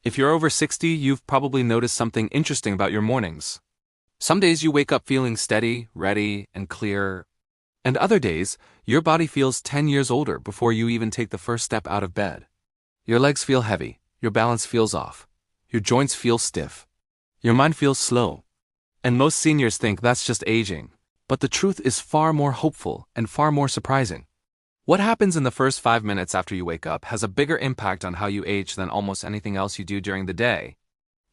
If you're over 60, you've probably noticed something interesting about your mornings. Some days you wake up feeling steady, ready, and clear, and other days, your body feels 10 years older before you even take the first step out of bed. Your legs feel heavy, your balance feels off, your joints feel stiff, your mind feels slow. And most seniors think that's just aging, but the truth is far more hopeful and far more surprising. What happens in the first 5 minutes after you wake up has a bigger impact on how you age than almost anything else you do during the day.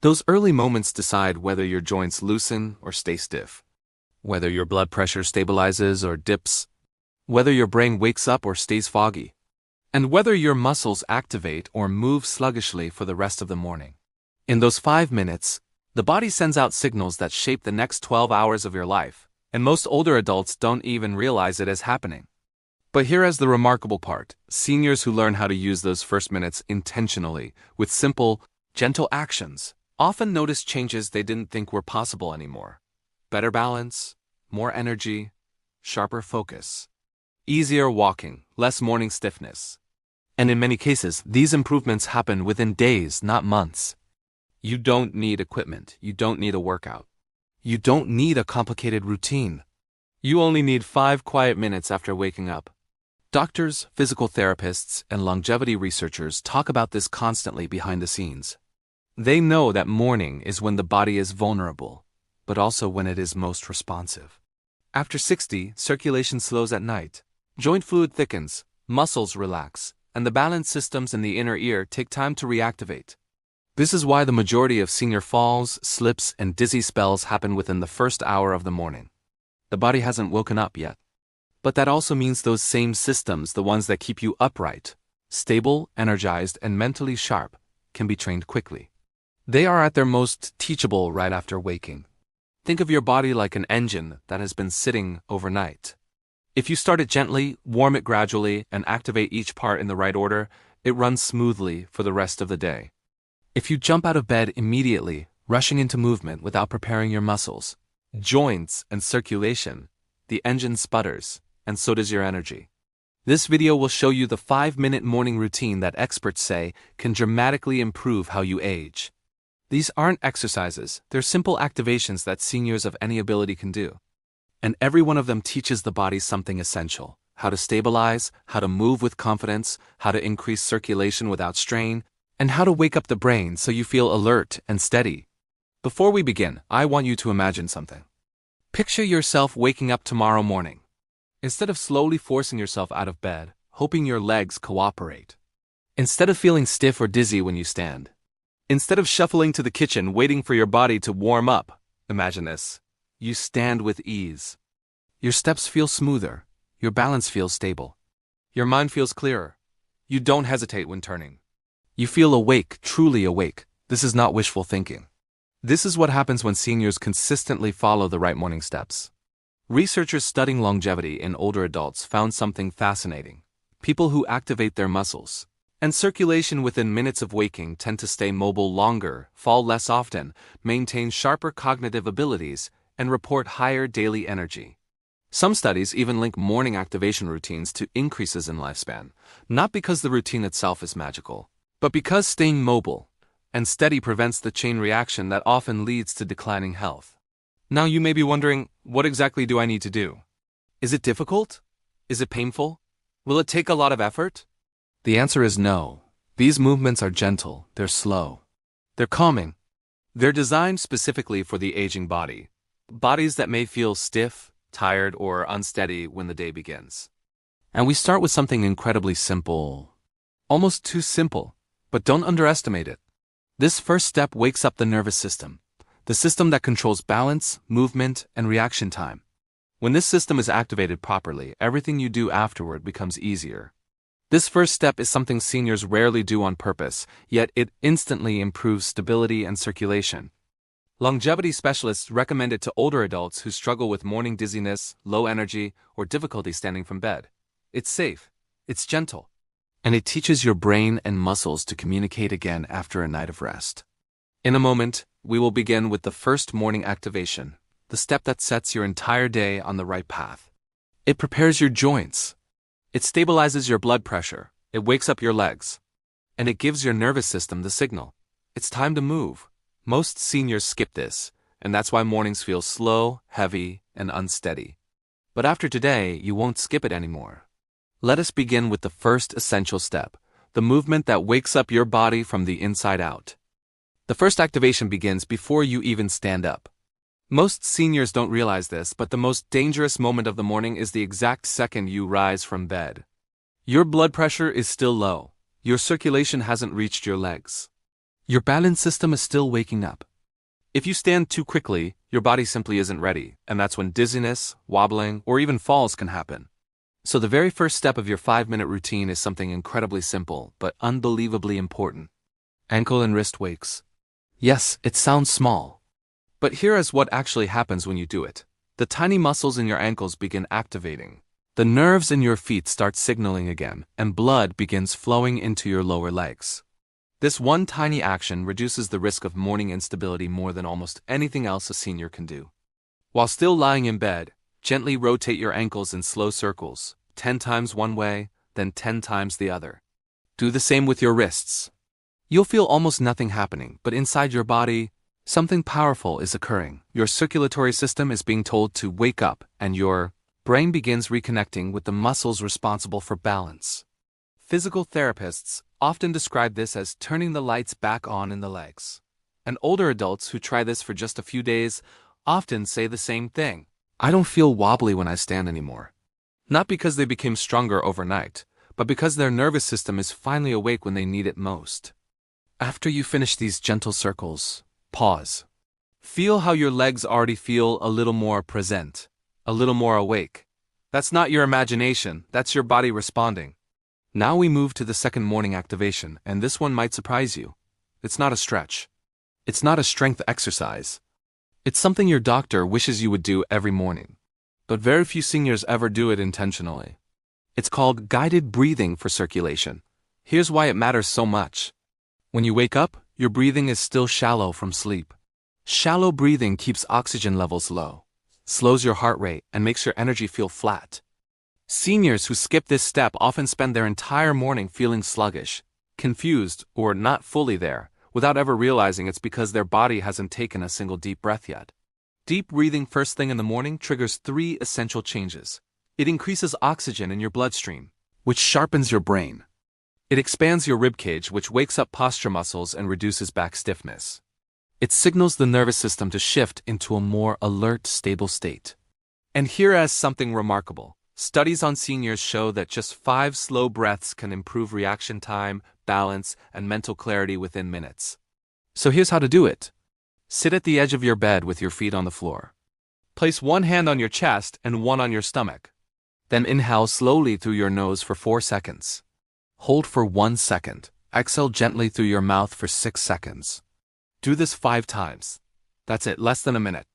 Those early moments decide whether your joints loosen or stay stiff, whether your blood pressure stabilizes or dips, whether your brain wakes up or stays foggy, and whether your muscles activate or move sluggishly for the rest of the morning. In those 5 minutes, the body sends out signals that shape the next 12 hours of your life, and most older adults don't even realize it is happening. But here is the remarkable part: seniors who learn how to use those first minutes intentionally, with simple, gentle actions, often notice changes they didn't think were possible anymore. Better balance, more energy, sharper focus, easier walking, less morning stiffness. And in many cases, these improvements happen within days, not months. You don't need equipment. You don't need a workout. You don't need a complicated routine. You only need 5 quiet minutes after waking up. Doctors, physical therapists, and longevity researchers talk about this constantly behind the scenes. They know that morning is when the body is vulnerable, but also when it is most responsive. After 60, circulation slows at night, joint fluid thickens, muscles relax, and the balance systems in the inner ear take time to reactivate. This is why the majority of senior falls, slips, and dizzy spells happen within the first hour of the morning. The body hasn't woken up yet. But that also means those same systems, the ones that keep you upright, stable, energized, and mentally sharp, can be trained quickly. They are at their most teachable right after waking. Think of your body like an engine that has been sitting overnight. If you start it gently, warm it gradually, and activate each part in the right order, it runs smoothly for the rest of the day. If you jump out of bed immediately, rushing into movement without preparing your muscles, joints, and circulation, the engine sputters, and so does your energy. This video will show you the 5-minute morning routine that experts say can dramatically improve how you age. These aren't exercises, they're simple activations that seniors of any ability can do. And every one of them teaches the body something essential: how to stabilize, how to move with confidence, how to increase circulation without strain, and how to wake up the brain so you feel alert and steady. Before we begin, I want you to imagine something. Picture yourself waking up tomorrow morning. Instead of slowly forcing yourself out of bed, hoping your legs cooperate. Instead of feeling stiff or dizzy when you stand. Instead of shuffling to the kitchen waiting for your body to warm up, imagine this: you stand with ease. Your steps feel smoother, your balance feels stable. Your mind feels clearer. You don't hesitate when turning. You feel awake, truly awake. This is not wishful thinking. This is what happens when seniors consistently follow the right morning steps. Researchers studying longevity in older adults found something fascinating. People who activate their muscles and circulation within minutes of waking tend to stay mobile longer, fall less often, maintain sharper cognitive abilities, and report higher daily energy. Some studies even link morning activation routines to increases in lifespan, not because the routine itself is magical, but because staying mobile and steady prevents the chain reaction that often leads to declining health. Now you may be wondering, what exactly do I need to do? Is it difficult? Is it painful? Will it take a lot of effort? The answer is no. These movements are gentle, they're slow. They're calming. They're designed specifically for the aging body. Bodies that may feel stiff, tired, or unsteady when the day begins. And we start with something incredibly simple. Almost too simple, but don't underestimate it. This first step wakes up the nervous system. The system that controls balance, movement, and reaction time. When this system is activated properly, everything you do afterward becomes easier. This first step is something seniors rarely do on purpose, yet it instantly improves stability and circulation. Longevity specialists recommend it to older adults who struggle with morning dizziness, low energy, or difficulty standing from bed. It's safe, it's gentle, and it teaches your brain and muscles to communicate again after a night of rest. In a moment, we will begin with the first morning activation, the step that sets your entire day on the right path. It prepares your joints. It stabilizes your blood pressure. It wakes up your legs. And it gives your nervous system the signal. It's time to move. Most seniors skip this, and that's why mornings feel slow, heavy, and unsteady. But after today, you won't skip it anymore. Let us begin with the first essential step, the movement that wakes up your body from the inside out. The first activation begins before you even stand up. Most seniors don't realize this, but the most dangerous moment of the morning is the exact second you rise from bed. Your blood pressure is still low. Your circulation hasn't reached your legs. Your balance system is still waking up. If you stand too quickly, your body simply isn't ready, and that's when dizziness, wobbling, or even falls can happen. So the very first step of your 5-minute routine is something incredibly simple, but unbelievably important. Ankle and wrist wakes. Yes, it sounds small. But here is what actually happens when you do it. The tiny muscles in your ankles begin activating. The nerves in your feet start signaling again, and blood begins flowing into your lower legs. This one tiny action reduces the risk of morning instability more than almost anything else a senior can do. While still lying in bed, gently rotate your ankles in slow circles, 10 times one way, then 10 times the other. Do the same with your wrists. You'll feel almost nothing happening, but inside your body, something powerful is occurring. Your circulatory system is being told to wake up, and your brain begins reconnecting with the muscles responsible for balance. Physical therapists often describe this as turning the lights back on in the legs. And older adults who try this for just a few days often say the same thing. I don't feel wobbly when I stand anymore. Not because they became stronger overnight, but because their nervous system is finally awake when they need it most. After you finish these gentle circles, pause. Feel how your legs already feel a little more present, a little more awake. That's not your imagination, that's your body responding. Now we move to the second morning activation, and this one might surprise you. It's not a stretch. It's not a strength exercise. It's something your doctor wishes you would do every morning. But very few seniors ever do it intentionally. It's called guided breathing for circulation. Here's why it matters so much. When you wake up, your breathing is still shallow from sleep. Shallow breathing keeps oxygen levels low, slows your heart rate, and makes your energy feel flat. Seniors who skip this step often spend their entire morning feeling sluggish, confused, or not fully there, without ever realizing it's because their body hasn't taken a single deep breath yet. Deep breathing first thing in the morning triggers 3 essential changes. It increases oxygen in your bloodstream, which sharpens your brain. It expands your ribcage, which wakes up posture muscles and reduces back stiffness. It signals the nervous system to shift into a more alert, stable state. And here is something remarkable. Studies on seniors show that just 5 slow breaths can improve reaction time, balance, and mental clarity within minutes. So here's how to do it. Sit at the edge of your bed with your feet on the floor. Place one hand on your chest and one on your stomach. Then inhale slowly through your nose for 4 seconds. Hold for 1 second. Exhale gently through your mouth for 6 seconds. Do this 5 times. That's it, less than a minute.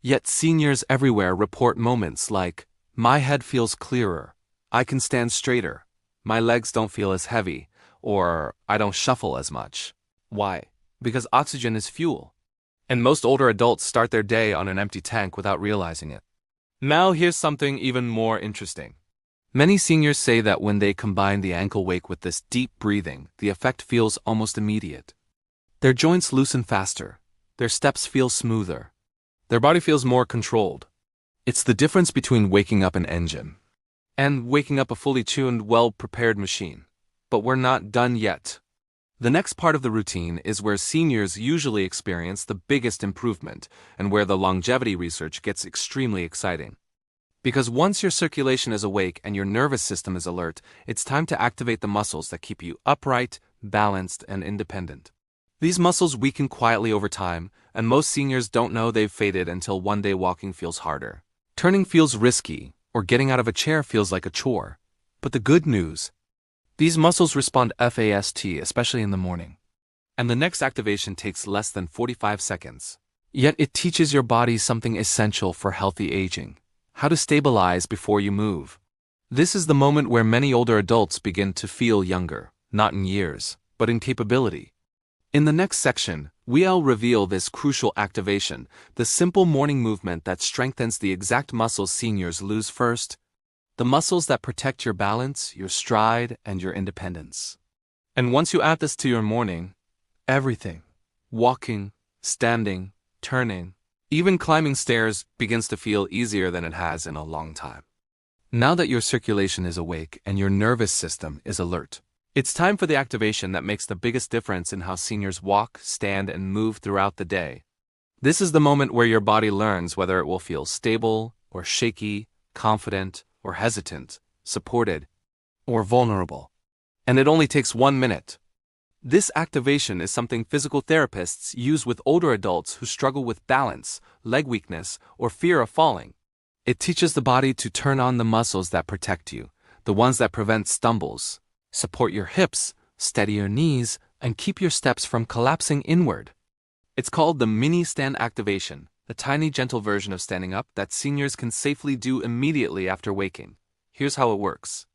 Yet seniors everywhere report moments like, my head feels clearer, I can stand straighter, my legs don't feel as heavy, or I don't shuffle as much. Why? Because oxygen is fuel. And most older adults start their day on an empty tank without realizing it. Now here's something even more interesting. Many seniors say that when they combine the ankle wake with this deep breathing, the effect feels almost immediate. Their joints loosen faster, their steps feel smoother, their body feels more controlled. It's the difference between waking up an engine and waking up a fully tuned, well-prepared machine. But we're not done yet. The next part of the routine is where seniors usually experience the biggest improvement and where the longevity research gets extremely exciting. Because once your circulation is awake and your nervous system is alert, it's time to activate the muscles that keep you upright, balanced, and independent. These muscles weaken quietly over time, and most seniors don't know they've faded until one day walking feels harder. Turning feels risky, or getting out of a chair feels like a chore. But the good news, these muscles respond fast, especially in the morning. And the next activation takes less than 45 seconds. Yet it teaches your body something essential for healthy aging. How to stabilize before you move. This is the moment where many older adults begin to feel younger, not in years, but in capability. In the next section, we'll reveal this crucial activation, the simple morning movement that strengthens the exact muscles seniors lose first, the muscles that protect your balance, your stride, and your independence. And once you add this to your morning, everything Walking, standing, turning, even climbing stairs begins to feel easier than it has in a long time. Now that your circulation is awake and your nervous system is alert, it's time for the activation that makes the biggest difference in how seniors walk, stand, and move throughout the day. This is the moment where your body learns whether it will feel stable or shaky, confident or hesitant, supported or vulnerable. And it only takes 1 minute. This activation is something physical therapists use with older adults who struggle with balance, leg weakness, or fear of falling. It teaches the body to turn on the muscles that protect you, the ones that prevent stumbles, support your hips, steady your knees, and keep your steps from collapsing inward. It's called the mini stand activation, a tiny gentle version of standing up that seniors can safely do immediately after waking. Here's how it works.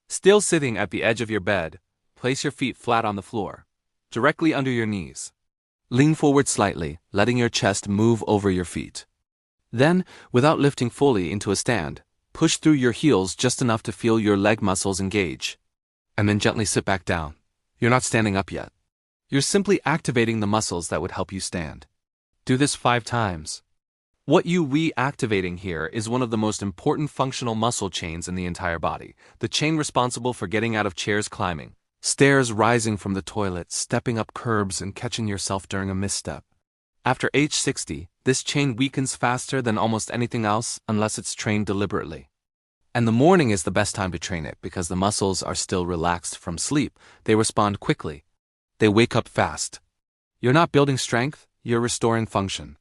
Still sitting at the edge of your bed, place your feet flat on the floor, directly under your knees. Lean forward slightly, letting your chest move over your feet. Then, without lifting fully into a stand, push through your heels just enough to feel your leg muscles engage. And then gently sit back down. You're not standing up yet. You're simply activating the muscles that would help you stand. Do this 5 times. What you reactivating here is one of the most important functional muscle chains in the entire body, the chain responsible for getting out of chairs, climbing stairs, rising from the toilet, stepping up curbs, and catching yourself during a misstep. After age 60, this chain weakens faster than almost anything else unless it's trained deliberately. And the morning is the best time to train it because the muscles are still relaxed from sleep. They respond quickly. They wake up fast. You're not building strength, you're restoring function.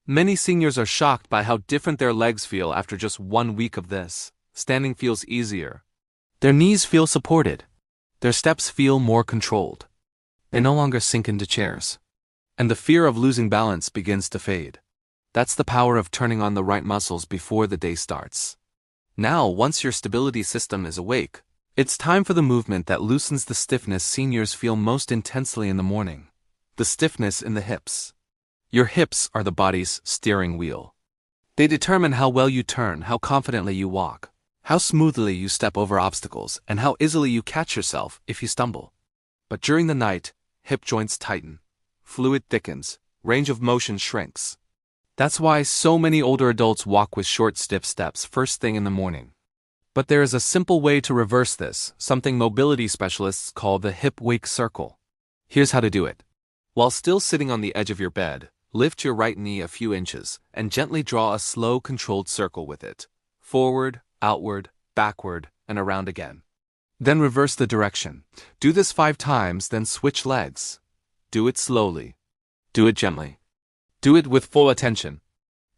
Many seniors are shocked by how different their legs feel after just 1 week of this. Standing feels easier. Their knees feel supported. Their steps feel more controlled. They no longer sink into chairs. And the fear of losing balance begins to fade. That's the power of turning on the right muscles before the day starts. Now, once your stability system is awake, it's time for the movement that loosens the stiffness seniors feel most intensely in the morning. The stiffness in the hips. Your hips are the body's steering wheel. They determine how well you turn, how confidently you walk, how smoothly you step over obstacles, and how easily you catch yourself if you stumble. But during the night, hip joints tighten, fluid thickens, range of motion shrinks. That's why so many older adults walk with short, stiff steps first thing in the morning. But there is a simple way to reverse this, something mobility specialists call the hip-wake circle. Here's how to do it. While still sitting on the edge of your bed, lift your right knee a few inches and gently draw a slow, controlled circle with it. Forward, outward, backward, and around again. Then reverse the direction. Do this 5 times, then switch legs. Do it slowly. Do it gently. Do it with full attention.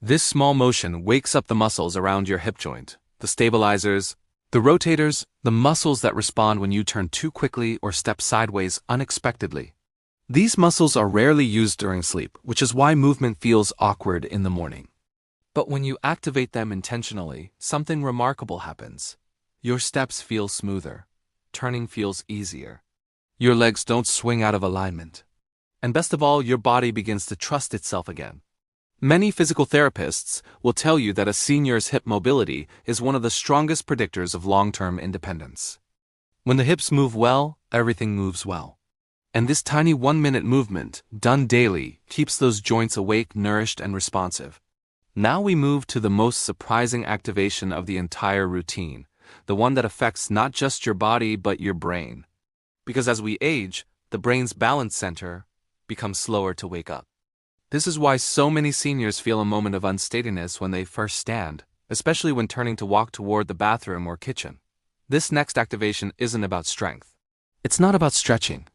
This small motion wakes up the muscles around your hip joint, the stabilizers, the rotators, the muscles that respond when you turn too quickly or step sideways unexpectedly. These muscles are rarely used during sleep, which is why movement feels awkward in the morning. But when you activate them intentionally, something remarkable happens. Your steps feel smoother. Turning feels easier. Your legs don't swing out of alignment. And best of all, your body begins to trust itself again. Many physical therapists will tell you that a senior's hip mobility is one of the strongest predictors of long-term independence. When the hips move well, everything moves well. And this tiny 1-minute movement, done daily, keeps those joints awake, nourished, and responsive. Now we move to the most surprising activation of the entire routine, the one that affects not just your body but your brain. Because as we age, the brain's balance center becomes slower to wake up. This is why so many seniors feel a moment of unsteadiness when they first stand, especially when turning to walk toward the bathroom or kitchen. This next activation isn't about strength. It's not about stretching.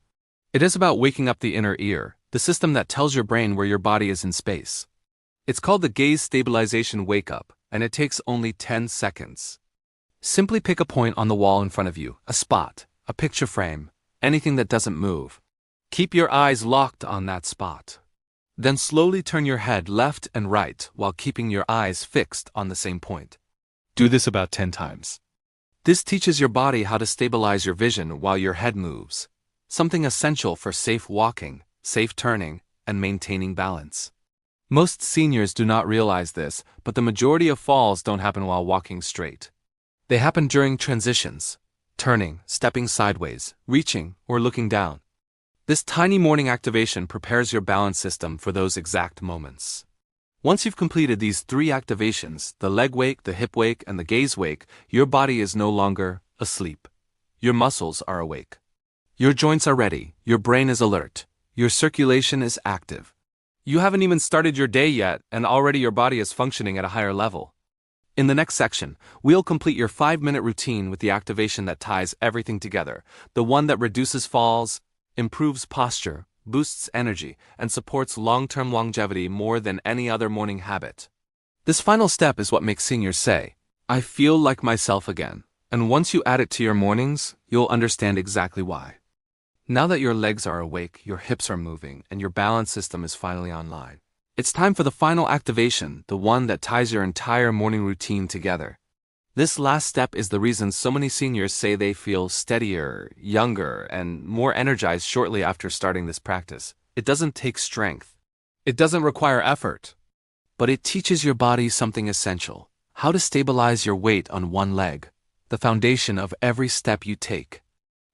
It is about waking up the inner ear, the system that tells your brain where your body is in space. It's called the gaze stabilization wake-up, and it takes only 10 seconds. Simply pick a point on the wall in front of you, a spot, a picture frame, anything that doesn't move. Keep your eyes locked on that spot. Then slowly turn your head left and right while keeping your eyes fixed on the same point. Do this about 10 times. This teaches your body how to stabilize your vision while your head moves, something essential for safe walking, safe turning, and maintaining balance. Most seniors do not realize this, but the majority of falls don't happen while walking straight. They happen during transitions, turning, stepping sideways, reaching, or looking down. This tiny morning activation prepares your balance system for those exact moments. Once you've completed these 3 activations, the leg wake, the hip wake, and the gaze wake, your body is no longer asleep. Your muscles are awake. Your joints are ready, your brain is alert, your circulation is active. You haven't even started your day yet, and already your body is functioning at a higher level. In the next section, we'll complete your 5-minute routine with the activation that ties everything together, the one that reduces falls, improves posture, boosts energy, and supports long-term longevity more than any other morning habit. This final step is what makes seniors say, "I feel like myself again." And once you add it to your mornings, you'll understand exactly why. Now that your legs are awake, your hips are moving, and your balance system is finally online, it's time for the final activation, the one that ties your entire morning routine together. This last step is the reason so many seniors say they feel steadier, younger, and more energized shortly after starting this practice. It doesn't take strength. It doesn't require effort. But it teaches your body something essential: how to stabilize your weight on one leg, the foundation of every step you take.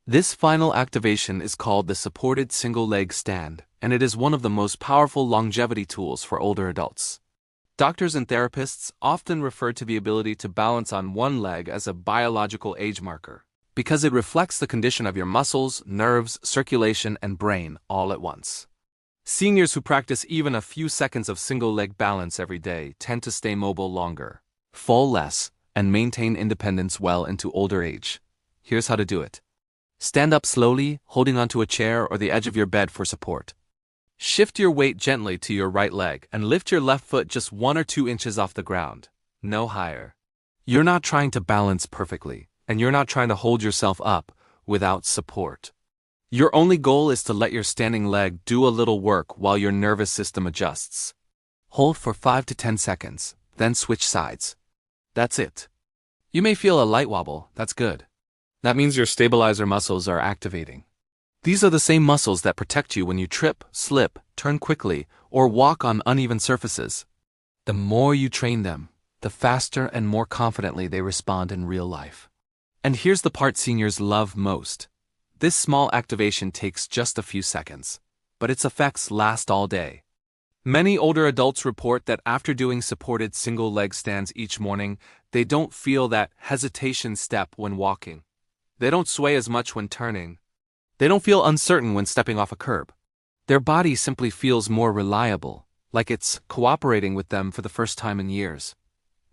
This final activation is called the supported single leg stand, and it is one of the most powerful longevity tools for older adults. Doctors and therapists often refer to the ability to balance on one leg as a biological age marker, because it reflects the condition of your muscles, nerves, circulation, and brain all at once. Seniors who practice even a few seconds of single leg balance every day tend to stay mobile longer, fall less, and maintain independence well into older age. Here's how to do it. Stand up slowly, holding onto a chair or the edge of your bed for support. Shift your weight gently to your right leg and lift your left foot just 1 or 2 inches off the ground, no higher. You're not trying to balance perfectly, and you're not trying to hold yourself up without support. Your only goal is to let your standing leg do a little work while your nervous system adjusts. Hold for 5 to 10 seconds, then switch sides. That's it. You may feel a light wobble, that's good. That means your stabilizer muscles are activating. These are the same muscles that protect you when you trip, slip, turn quickly, or walk on uneven surfaces. The more you train them, the faster and more confidently they respond in real life. And here's the part seniors love most. This small activation takes just a few seconds, but its effects last all day. Many older adults report that after doing supported single leg stands each morning, they don't feel that hesitation step when walking. They don't sway as much when turning. They don't feel uncertain when stepping off a curb. Their body simply feels more reliable, like it's cooperating with them for the first time in years.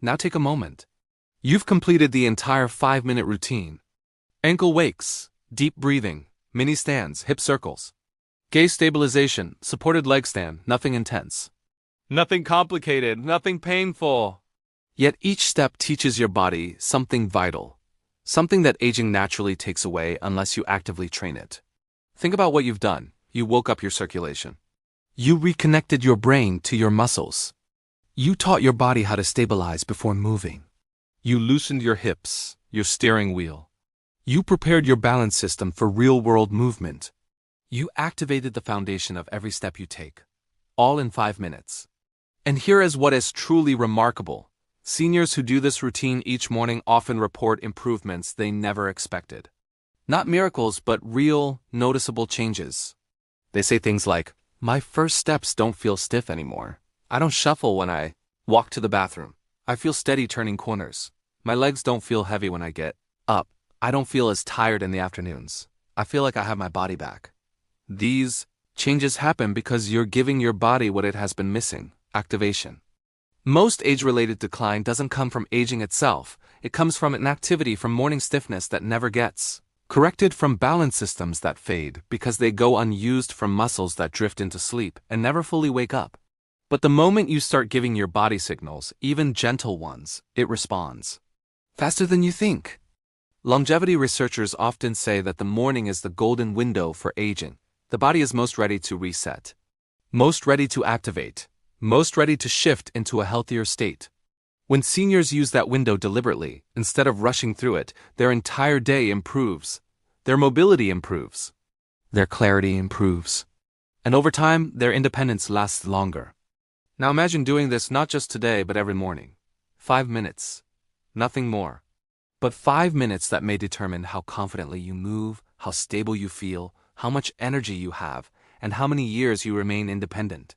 Now take a moment. You've completed the entire 5-minute routine. Ankle wakes, deep breathing, mini stands, hip circles. Gaze stabilization, supported leg stand, nothing intense. Nothing complicated, nothing painful. Yet each step teaches your body something vital. Something that aging naturally takes away unless you actively train it. Think about what you've done. You woke up your circulation. You reconnected your brain to your muscles. You taught your body how to stabilize before moving. You loosened your hips, your steering wheel. You prepared your balance system for real-world movement. You activated the foundation of every step you take, all in 5 minutes. And here is what is truly remarkable. Seniors who do this routine each morning often report improvements they never expected. Not miracles, but real, noticeable changes. They say things like, "My first steps don't feel stiff anymore. I don't shuffle when I walk to the bathroom. I feel steady turning corners. My legs don't feel heavy when I get up. I don't feel as tired in the afternoons. I feel like I have my body back." These changes happen because you're giving your body what it has been missing: activation. Most age-related decline doesn't come from aging itself. It comes from inactivity, from morning stiffness that never gets corrected, from balance systems that fade because they go unused, from muscles that drift into sleep and never fully wake up. But the moment you start giving your body signals, even gentle ones, it responds faster than you think. Longevity researchers often say that the morning is the golden window for aging. The body is most ready to reset, most ready to activate, most ready to shift into a healthier state. When seniors use that window deliberately, instead of rushing through it, their entire day improves. Their mobility improves. Their clarity improves. And over time, their independence lasts longer. Now imagine doing this not just today, but every morning. 5 minutes. Nothing more. But 5 minutes that may determine how confidently you move, how stable you feel, how much energy you have, and how many years you remain independent.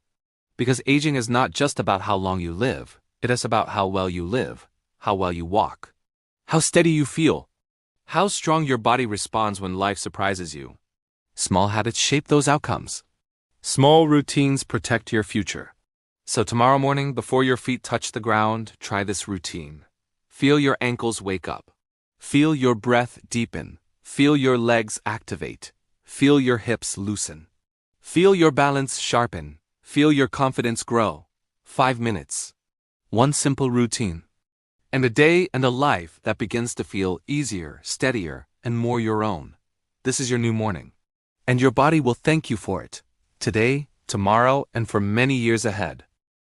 Because aging is not just about how long you live, it is about how well you live, how well you walk, how steady you feel, how strong your body responds when life surprises you. Small habits shape those outcomes. Small routines protect your future. So tomorrow morning, before your feet touch the ground, try this routine. Feel your ankles wake up. Feel your breath deepen. Feel your legs activate. Feel your hips loosen. Feel your balance sharpen. Feel your confidence grow. 5 minutes. One simple routine. And a day and a life that begins to feel easier, steadier, and more your own. This is your new morning. And your body will thank you for it. Today, tomorrow, and for many years ahead.